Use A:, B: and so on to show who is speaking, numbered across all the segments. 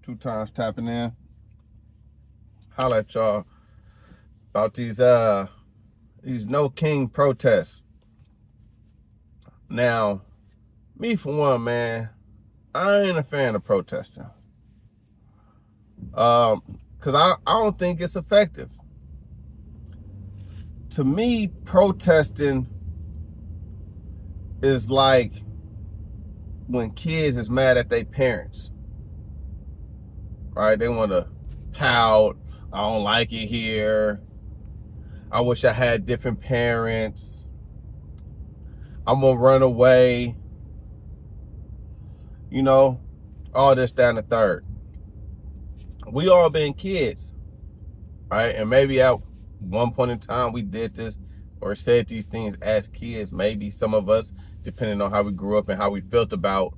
A: 2 times tapping in. Holla at y'all about these No King protests. Now, me for one, man, I ain't a fan of protesting. Cause I don't think it's effective. To me, protesting is like when kids is mad at their parents. Right? They want to pout. I don't like it here. I wish I had different parents. I'm gonna run away. You know, all this down the third. We all been kids, right? And maybe at one point in time we did this or said these things as kids. Maybe some of us, depending on how we grew up and how we felt about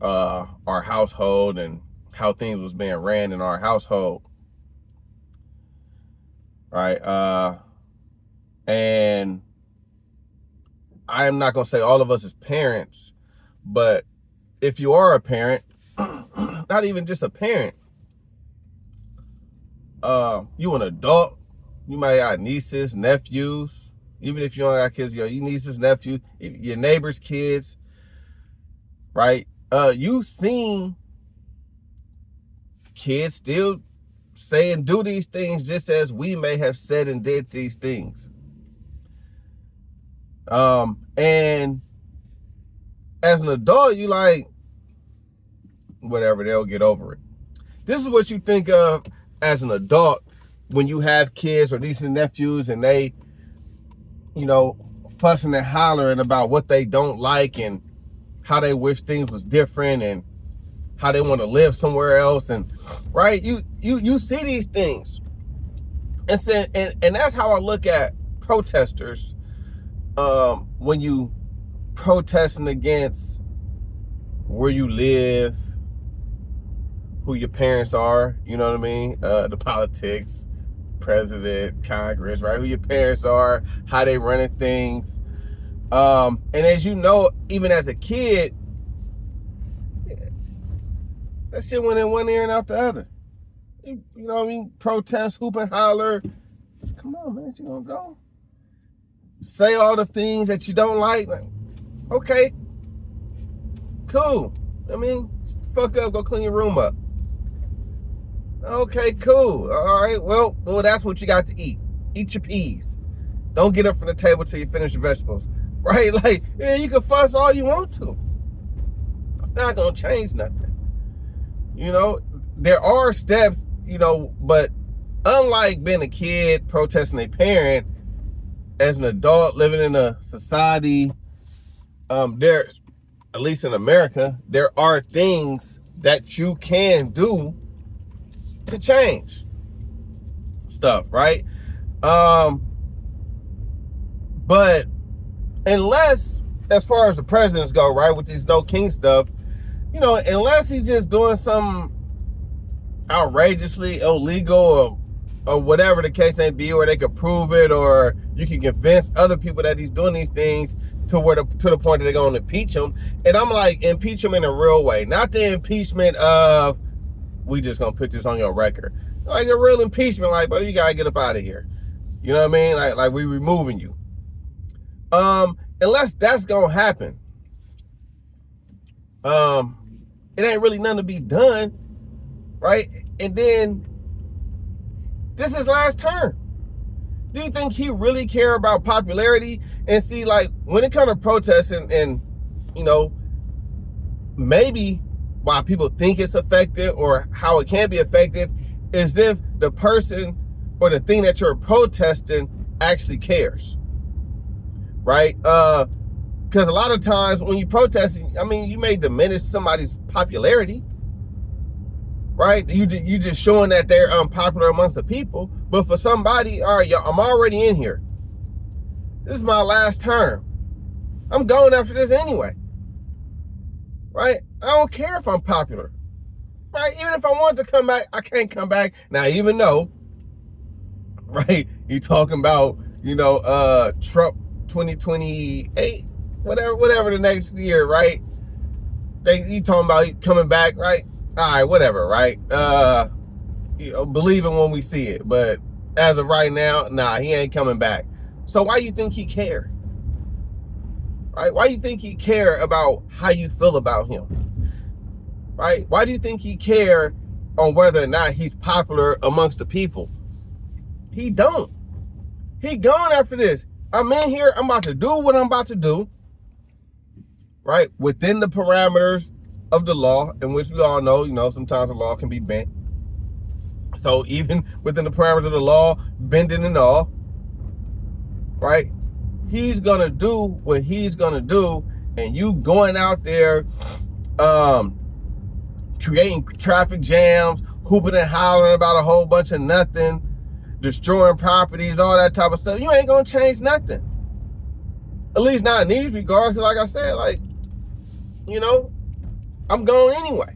A: our household and how things was being ran in our household, right? And I am not gonna say all of us as parents, but if you are a parent, not even just a parent, you an adult, you might got nieces, nephews, even if you don't got kids, your nieces, nephews, your neighbors' kids, right? You've seen kids still say and do these things just as we may have said and did these things. And as an adult, you like, whatever, they'll get over it. This is what you think of as an adult when you have kids or nieces and nephews and they, you know, fussing and hollering about what they don't like and how they wish things was different and how they want to live somewhere else. And right, you see these things. And that's how I look at protesters. When you protesting against where you live, who your parents are, you know what I mean? The politics, president, Congress, right? Who your parents are, how they running things. And as you know, even as a kid, that shit went in one ear and out the other. You know what I mean? Protest, hoop and holler. Come on, man, you gonna go? Say all the things that you don't like. Okay, cool. I mean, fuck up, go clean your room up. Okay, cool. All right, well, that's what you got to eat. Eat your peas. Don't get up from the table till you finish your vegetables. Right? Like, yeah, you can fuss all you want to. It's not gonna change nothing. You know, there are steps, you know, but unlike being a kid protesting a parent, as an adult living in a society, there, at least in America, there are things that you can do to change stuff, right? But unless, as far as the presidents go, right, with these No King stuff, you know, unless he's just doing something outrageously illegal or whatever the case may be, or they could prove it, or you can convince other people that he's doing these things to the point that they're going to impeach him. And I'm like, impeach him in a real way, not the impeachment of we just gonna put this on your record, like a real impeachment, like, bro, you gotta get up out of here. You know what I mean? Like we removing you. Unless that's gonna happen, it ain't really nothing to be done, right? And then this is last term. Do you think he really care about popularity? And see, like, when it comes to protests and you know, maybe why people think it's effective or how it can be effective is if the person or the thing that you're protesting actually cares, right? Because a lot of times when you protest, I mean, you may diminish somebody's popularity, right? You just showing that they're unpopular amongst the people. But for somebody, all right, y'all, I'm already in here. This is my last term. I'm going after this anyway, right? I don't care if I'm popular, right? Even if I want to come back, I can't come back. Now, even though, right, you talking about, you know, Trump 2028, whatever the next year, right? You talking about coming back, right? all right, whatever, right? Believe it when we see it. But as of right now, nah, he ain't coming back. So why you think he care? Right? Why do you think he care about how you feel about him? Right? Why do you think he care on whether or not he's popular amongst the people? He don't. He gone after this. I'm in here. I'm about to do what I'm about to do. Right? Within the parameters of the law, in which we all know, sometimes the law can be bent. So even within the parameters of the law, bending and all, right? He's gonna do what he's gonna do, and you going out there creating traffic jams, hooping and hollering about a whole bunch of nothing, destroying properties, all that type of stuff. You ain't gonna change nothing. At least not in these regards, because like I said, I'm going anyway.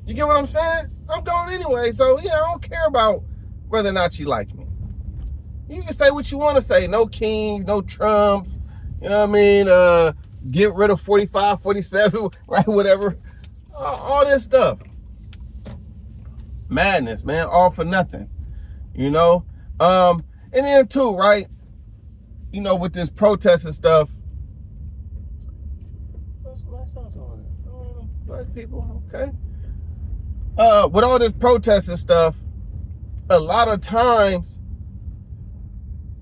A: You get what I'm saying? I'm going anyway, so yeah, I don't care about whether or not you like me. You can say what you want to say. No kings, no Trumps, you know what I mean? Get rid of 45, 47, right? Whatever. All this stuff. Madness, man. All for nothing. And then too, right? With this protest and stuff. Black people, okay. With all this protest and stuff, a lot of times,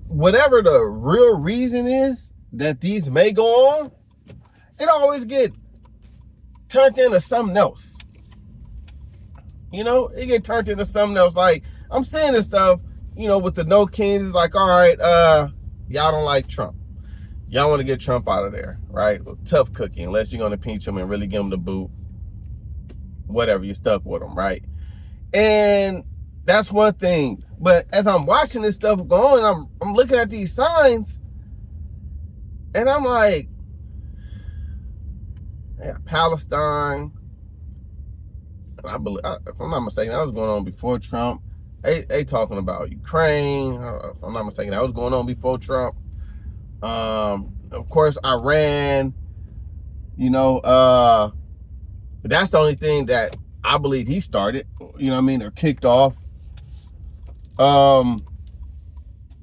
A: whatever the real reason is that these may go on, it always get turned into something else. It get turned into something else. Like, I'm saying this stuff, with the no kings, it's like, all right, y'all don't like Trump. Y'all want to get Trump out of there, right? Well, tough cookie, unless you're going to impeach him and really give him the boot. Whatever, you're stuck with him, right? And that's one thing. But as I'm watching this stuff going, I'm looking at these signs, and I'm like, yeah, Palestine. And I believe, if I'm not mistaken, that was going on before Trump. They talking about Ukraine. If I'm not mistaken, that was going on before Trump. Of course, Iran. That's the only thing that I believe he started. Or kicked off.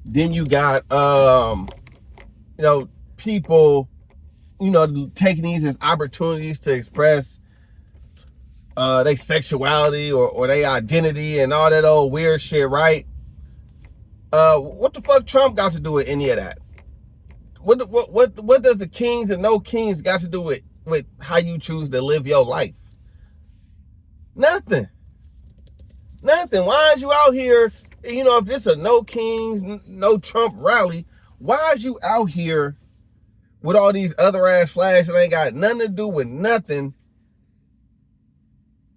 A: Then you got people, taking these as opportunities to express their sexuality or their identity and all that old weird shit, right? What the fuck Trump got to do with any of that? What does the kings and no kings got to do with how you choose to live your life? Nothing. Why is you out here? If this a no kings, no Trump rally, why is you out here with all these other ass flags that ain't got nothing to do with nothing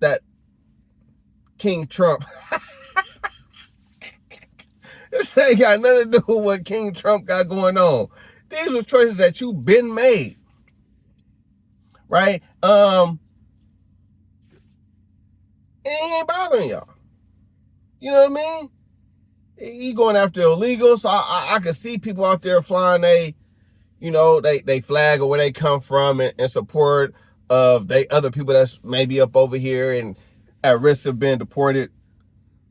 A: that King Trump? This ain't got nothing to do with what King Trump got going on. These was choices that you been made. Right? It ain't bothering y'all. You know what I mean? He going after illegals. So I could see people out there flying they flag or where they come from in support of they other people that's maybe up over here and at risk of being deported.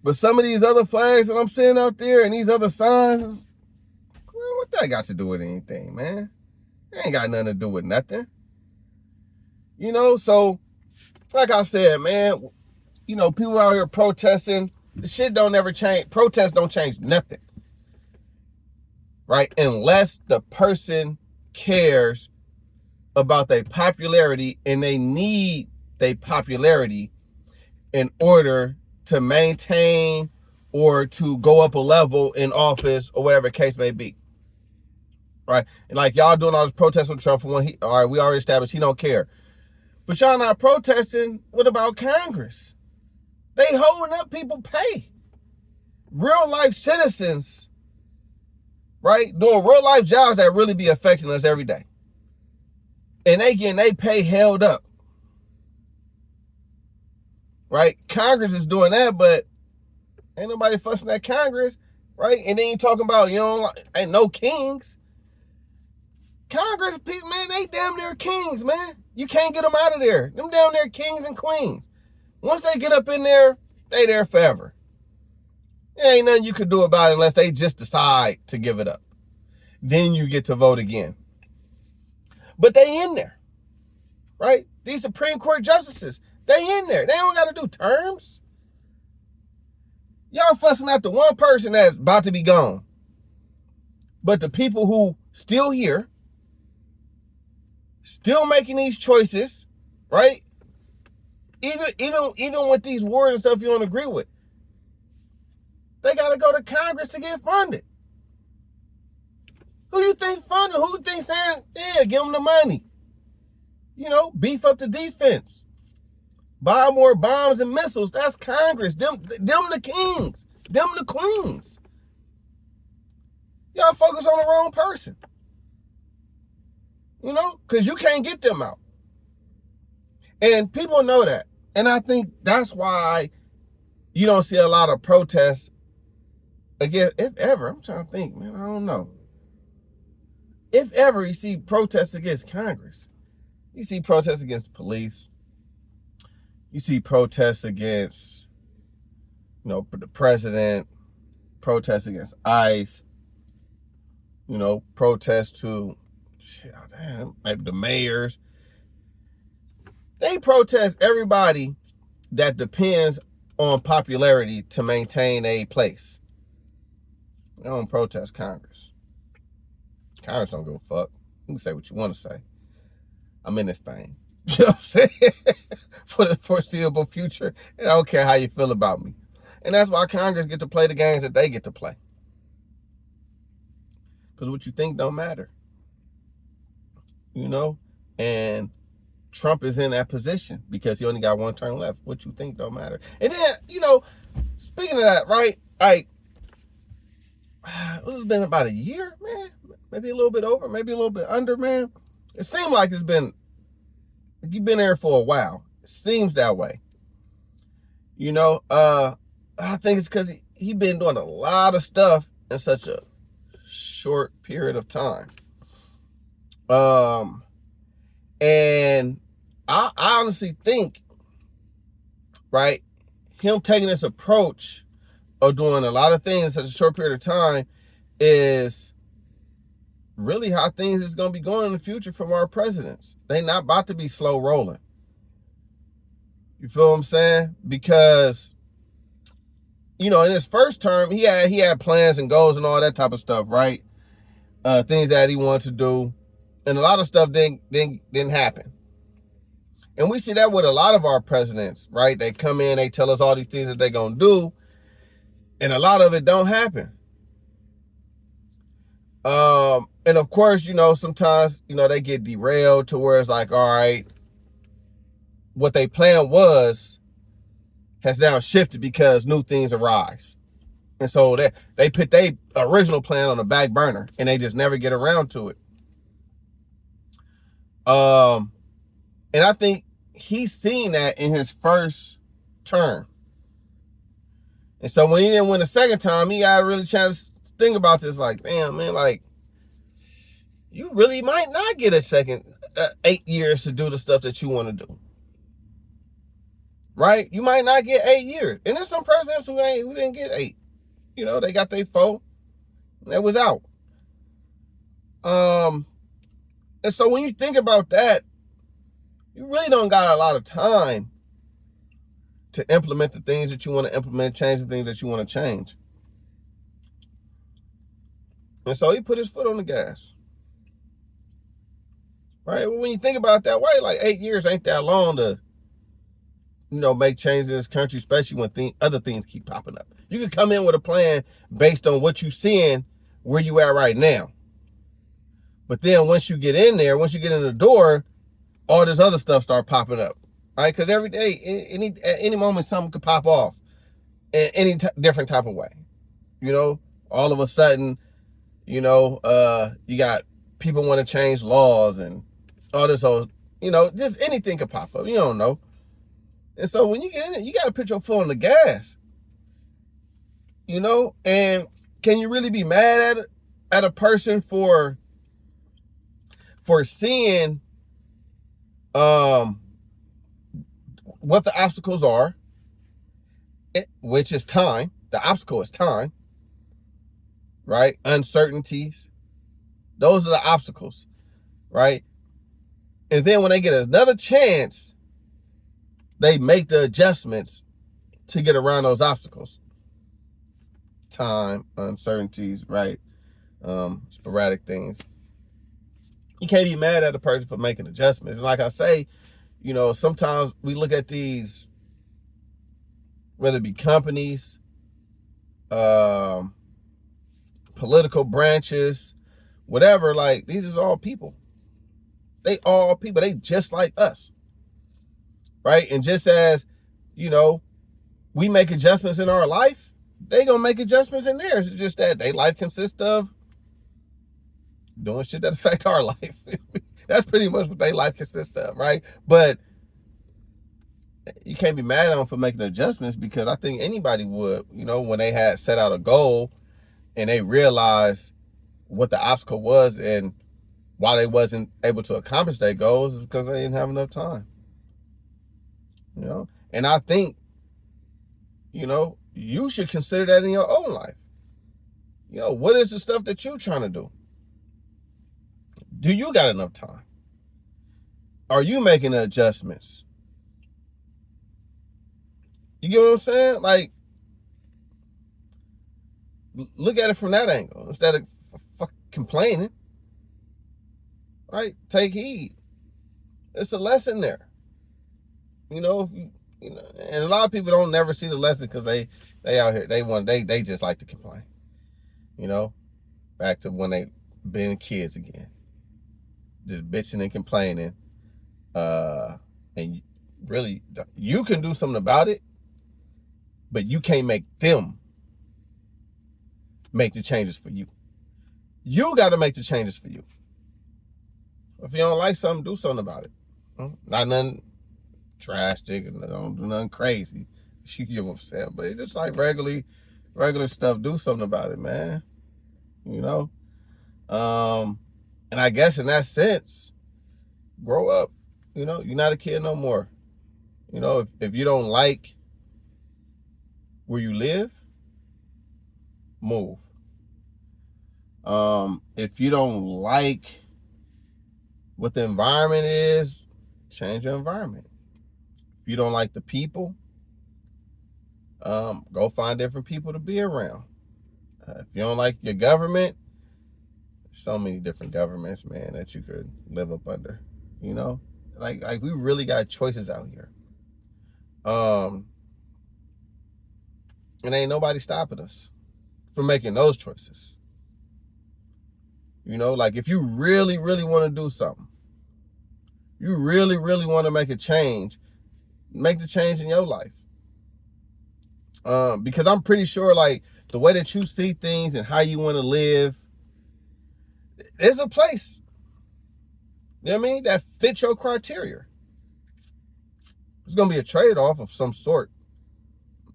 A: But some of these other flags that I'm seeing out there and these other signs, what that got to do with anything, man? It ain't got nothing to do with nothing. So like I said, man, people out here protesting. The shit don't ever change. Protests don't change nothing. Right? Unless the person cares about their popularity and they need their popularity in order to maintain or to go up a level in office or whatever the case may be. Right? And like y'all doing all this protest with Trump for one, all right, we already established he don't care. But y'all not protesting. What about Congress? They holding up people pay. Real life citizens, right? Doing real life jobs that really be affecting us every day. And they getting they pay held up. Right? Congress is doing that, but ain't nobody fussing at Congress, right? And then you talking about, ain't no kings. Congress people, man, they damn near kings, man. You can't get them out of there. Them down there kings and queens. Once they get up in there, they there forever. There ain't nothing you could do about it unless they just decide to give it up. Then you get to vote again. But they in there, right? These Supreme Court justices, they in there. They don't got to do terms. Y'all fussing at the one person that's about to be gone. But the people who still here, still making these choices, right? Even with these wars and stuff you don't agree with, they got to go to Congress to get funded. Who you think funded? Who you think saying, yeah, give them the money? You know, beef up the defense. Buy more bombs and missiles. That's Congress. Them the kings. Them the queens. Y'all focus on the wrong person. You know, because you can't get them out. And people know that. And I think that's why you don't see a lot of protests again, if ever. I'm trying to think, man, I don't know. If ever you see protests against Congress, you see protests against the police. You see protests against, you know, the president, protests against ICE, you know, protests to, maybe the mayors. They protest everybody that depends on popularity to maintain a place. They don't protest Congress. Congress don't give a fuck. You can say what you want to say. I'm in this thing. You know what I'm saying? For the foreseeable future. And I don't care how you feel about me. And that's why Congress get to play the games that they get to play. Because what you think don't matter. You know? And Trump is in that position because he only got one term left. What you think don't matter. And then, you know, speaking of that, right? Like, it's been about a year, man. Maybe a little bit over, maybe a little bit under, man. It seemed like you've been there for a while. It seems that way. You know, I think it's because he been doing a lot of stuff in such a short period of time. And I honestly think, right, him taking this approach of doing a lot of things in such a short period of time is really how things is going to be going in the future from our presidents. They not about to be slow rolling. You feel what I'm saying? Because, you know, in his first term, he had plans and goals and all that type of stuff, right? Things that he wanted to do. And a lot of stuff didn't happen. And we see that with a lot of our presidents, right? They come in, they tell us all these things that they're going to do. And a lot of it don't happen. And of course, you know, sometimes, you know, they get derailed to where it's like, all right, what they plan has now shifted because new things arise. And so they put their original plan on the back burner and they just never get around to it. And I think he's seen that in his first term. And so when he didn't win the second time, he got a really chance to think about this. Like, damn, man, like, you really might not get a second 8 years to do the stuff that you want to do. Right? You might not get 8 years. And there's some presidents who didn't get 8. You know, they got their 4. And it was out. And so when you think about that, you really don't got a lot of time to implement the things that you want to implement, change the things that you want to change. And so he put his foot on the gas. Right? Well, when you think about it that way, like 8 years ain't that long to, you know, make changes in this country, especially when other things keep popping up. You can come in with a plan based on what you're seeing where you at right now. But then once you get in there, once you get in the door, all this other stuff start popping up. Right? Because every day, at any moment, something could pop off in any different type of way. You know, all of a sudden, you know, you got people want to change laws and all this old, you know, just anything could pop up. You don't know. And so when you get in it, you got to put your foot on the gas. You know, and can you really be mad at a person for seeing what the obstacles are, which is time. The obstacle is time, right? Uncertainties. Those are the obstacles, right? And then when they get another chance, they make the adjustments to get around those obstacles. Time, uncertainties, right? Sporadic things. You can't be mad at a person for making adjustments. And like I say, you know, sometimes we look at these, whether it be companies, political branches, whatever, like these is all people. They all people. They just like us, right? And just as, you know, we make adjustments in our life, they gonna make adjustments in theirs. It's just that their life consists of doing shit that affect our life. That's pretty much what their life consists of, right? But you can't be mad at them for making adjustments, because I think anybody would, you know, when they had set out a goal and they realized what the obstacle was and why they wasn't able to accomplish their goals, is because they didn't have enough time. You know, and I think, you know, you should consider that in your own life. You know, what is the stuff that you're trying to do? Do you got enough time? Are you making the adjustments? You get what I'm saying? Like, look at it from that angle instead of complaining. Right? Take heed. It's a lesson there. You know, if you know, and a lot of people don't never see the lesson because they out here, they just like to complain. You know, back to when they been kids again, just bitching and complaining. And really, you can do something about it, but you can't make them make the changes for you. You got to make the changes for you. If you don't like something, do something about it. Not nothing drastic, and don't do nothing crazy. You get what I'm saying? But it's just like regular stuff. Do something about it, man. You know? And I guess in that sense, grow up. You know, you're not a kid no more. You know, if you don't like where you live, move. If you don't like what the environment is, change your environment. If you don't like the people, go find different people to be around. If you don't like your government, so many different governments, man, that you could live up under. You know, like we really got choices out here. And ain't nobody stopping us from making those choices. You know, like if you really, really want to do something, you really, really want to make a change, make the change in your life. Because I'm pretty sure, like, the way that you see things and how you want to live, there's a place, you know what I mean, that fits your criteria. It's going to be a trade-off of some sort.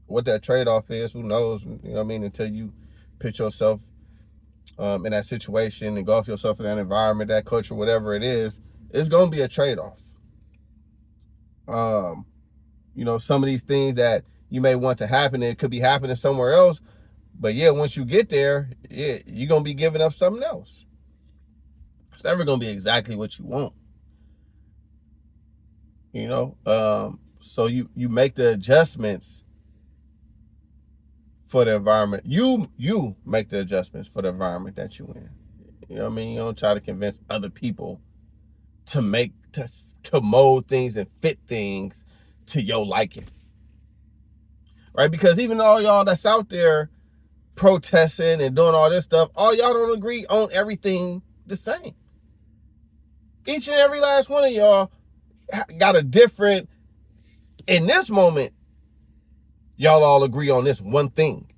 A: What that trade-off is, who knows, you know what I mean, until you put yourself in that situation, engulf yourself in that environment, that culture, whatever it is, it's going to be a trade-off. You know, some of these things that you may want to happen, it could be happening somewhere else, but yeah, once you get there, yeah, you're going to be giving up something else. It's never going to be exactly what you want. You know, so you make the adjustments for the environment. You make the adjustments for the environment that you in. You know what I mean? You don't try to convince other people to make, to mold things and fit things to your liking. Right? Because even all y'all that's out there protesting and doing all this stuff, all y'all don't agree on everything the same. Each and every last one of y'all got a different, in this moment, y'all all agree on this one thing.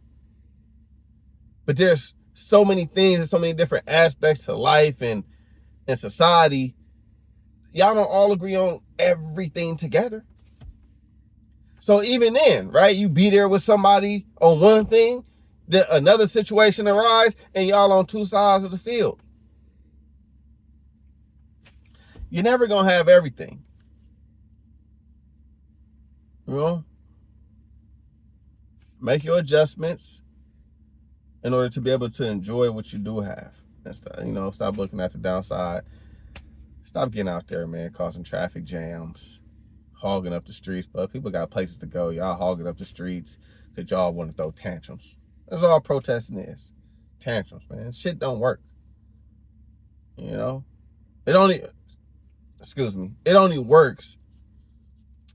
A: But there's so many things and so many different aspects to life and society. Y'all don't all agree on everything together. So even then, right, you be there with somebody on one thing, then another situation arises, and y'all on two sides of the field. You're never going to have everything. You know, make your adjustments in order to be able to enjoy what you do have. And stop looking at the downside. Stop getting out there, man, causing traffic jams, hogging up the streets. But people got places to go. Y'all hogging up the streets because y'all want to throw tantrums. That's all protesting is. Tantrums, man. Shit don't work. You know? It only works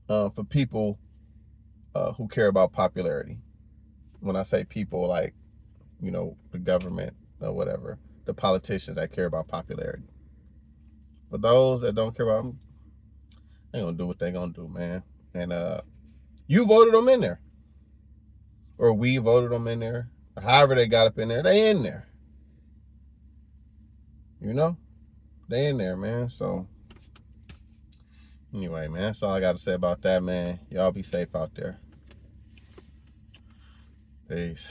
A: for people who care about popularity. When I say people, like, the government or whatever, the politicians that care about popularity. But those that don't care about them, they gonna do what they gonna do, man. And you voted them in there, or we voted them in there. However they got up in there, they in there. They in there, man. So anyway, man, that's all I got to say about that, man. Y'all be safe out there. Peace.